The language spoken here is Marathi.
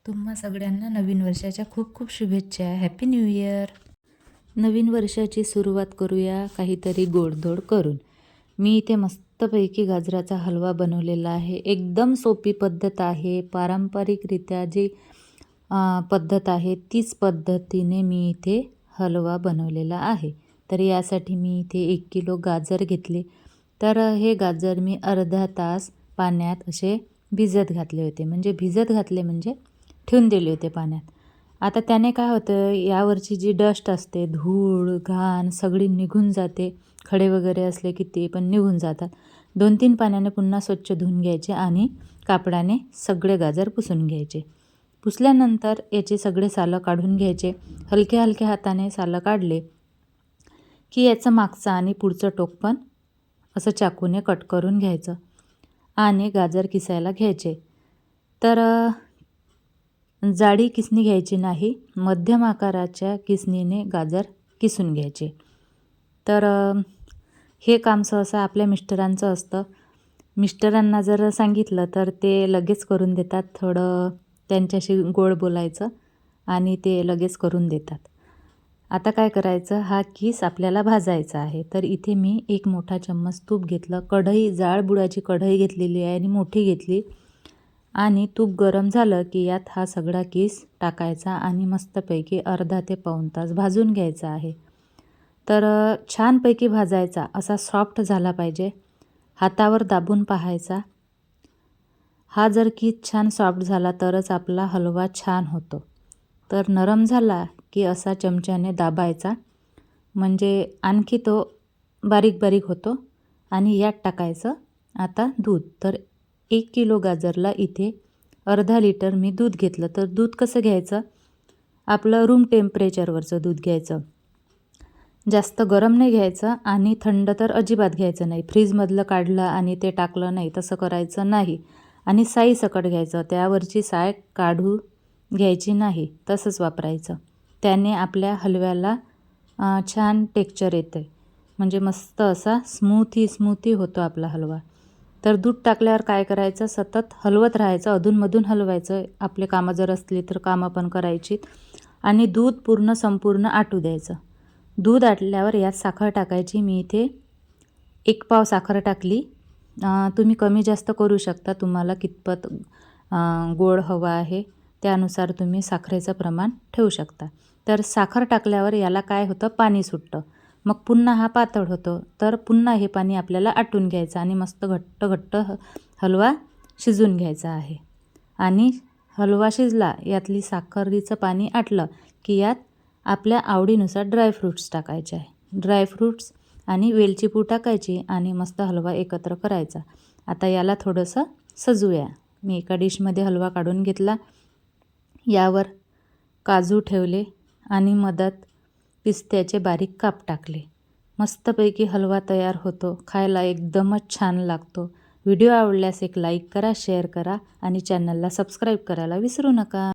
तुम्हा सगळ्यांना नवीन वर्षाच्या खूप खूप शुभेच्छा. Happy new year. नवीन वर्षाची सुरुवात करूया काहीतरी गोडधोड करून. मी इथे मस्तपैकी गाजराचा हलवा बनवलेला आहे. एकदम सोपी पद्धत आहे. पारंपरिकरित्या जी पद्धत आहे तीच पद्धतीने मी इथे हलवा बनवलेला आहे. तर यासाठी मी इथे 1 किलो गाजर घेतले. तर हे गाजर मी अर्धा तास पाण्यात असे भिजत घातले होते. म्हणजे भिजत घातले म्हणजे ठेवून दिले होते पाण्यात. आता त्याने काय होतं, यावरची जी डस्ट असते, धूळ, घाण सगळी निघून जाते. खडे वगैरे असले की ते पण निघून जातात. 2-3 पाण्याने पुन्हा स्वच्छ धुवून घ्यायचे आणि कापडाने सगळे गाजर पुसून घ्यायचे. पुसल्यानंतर याचे सगळे सालं काढून घ्यायचे. हलक्या हलक्या हाताने सालं काढले की याचं मागचं आणि पुढचं टोक पण असं चाकूने कट करून घ्यायचं आणि गाजर किसायला घ्यायचे. तर जाडी किसणी घ्यायची नाही, मध्यम आकाराच्या किसणीने गाजर किसून घ्यायचे. तर हे काम सहसा आपल्या मिस्टरांचं असतं. मिस्टरांना जर सांगितलं तर ते लगेच करून देतात. थोडं त्यांच्याशी गोड बोलायचं आणि ते लगेच करून देतात. आता काय करायचं, हा किस आपल्याला भाजायचा आहे. तर इथे मी 1 मोठा चम्मच तूप घेतलं. कढई, जाड बुडाची कढई घेतलेली आहे आणि मोठी घेतली. आणि तूप गरम झालं की यात हा सगळा किस टाकायचा आणि मस्तपैकी अर्धा ते पाऊण तास भाजून घ्यायचा आहे. तर छानपैकी भाजायचा, असा सॉफ्ट झाला पाहिजे. हातावर दाबून पाहायचा. हा जर किस छान सॉफ्ट झाला तरच आपला हलवा छान होतो. तर नरम झाला की असा चमच्याने दाबायचा, म्हणजे आणखी तो बारीक बारीक होतो. आणि यात टाकायचं आता दूध. तर 1 किलो गाजरला इथे अर्धा लिटर मी दूध घेतलं. तर दूध कसं घ्यायचं, आपलं रूम टेम्परेचरवरचं दूध घ्यायचं. जास्त गरम नाही घ्यायचं आणि थंड तर अजिबात घ्यायचं नाही. फ्रीजमधलं काढलं आणि ते टाकलं नाही, तसं करायचं नाही. आणि साई सकट घ्यायचं, त्यावरची साय काढू घ्यायची नाही, तसंच वापरायचं. त्याने आपल्या हलव्याला छान टेक्स्चर येतं, म्हणजे मस्त असा स्मूथी होतो आपला हलवा. तर दूध टाकल्यावर काय करायचं, सतत हलवत राहायचं, अधूनमधून हलवायचं. आपले कामं जर असली तर कामं पण करायची. आणि दूध संपूर्ण आटू द्यायचं. दूध आटल्यावर यात साखर टाकायची. मी इथे 1 पाव साखर टाकली. तुम्ही कमी जास्त करू शकता, तुम्हाला कितपत गोड हवा आहे त्यानुसार तुम्ही साखरेचं प्रमाण ठेवू शकता. तर साखर टाकल्यावर याला काय होतं, पाणी सुटतं. मग पुन्हा हा पातळ होतो. तर पुन्हा हे पाणी आपल्याला आटून घ्यायचं आणि मस्त घट्ट हलवा शिजून घ्यायचा आहे. आणि हलवा शिजला, यातली साखरेचं पाणी आटलं की यात आपल्या आवडीनुसार ड्रायफ्रूट्स टाकायचे आहे. ड्रायफ्रूट्स आणि वेलची पूड टाकायची आणि मस्त हलवा एकत्र करायचा. आता याला थोडंसं सजूया. मी एका डिशमध्ये हलवा काढून घेतला. यावर काजू ठेवले आणि मधात पिस्त्याचे बारीक काप टाकले. मस्तपैकी हलवा तयार होतो. खायला एकदमच छान लागतो. व्हिडिओ आवडल्यास एक लाईक करा, शेअर करा आणि चॅनलला सबस्क्राईब करायला विसरू नका.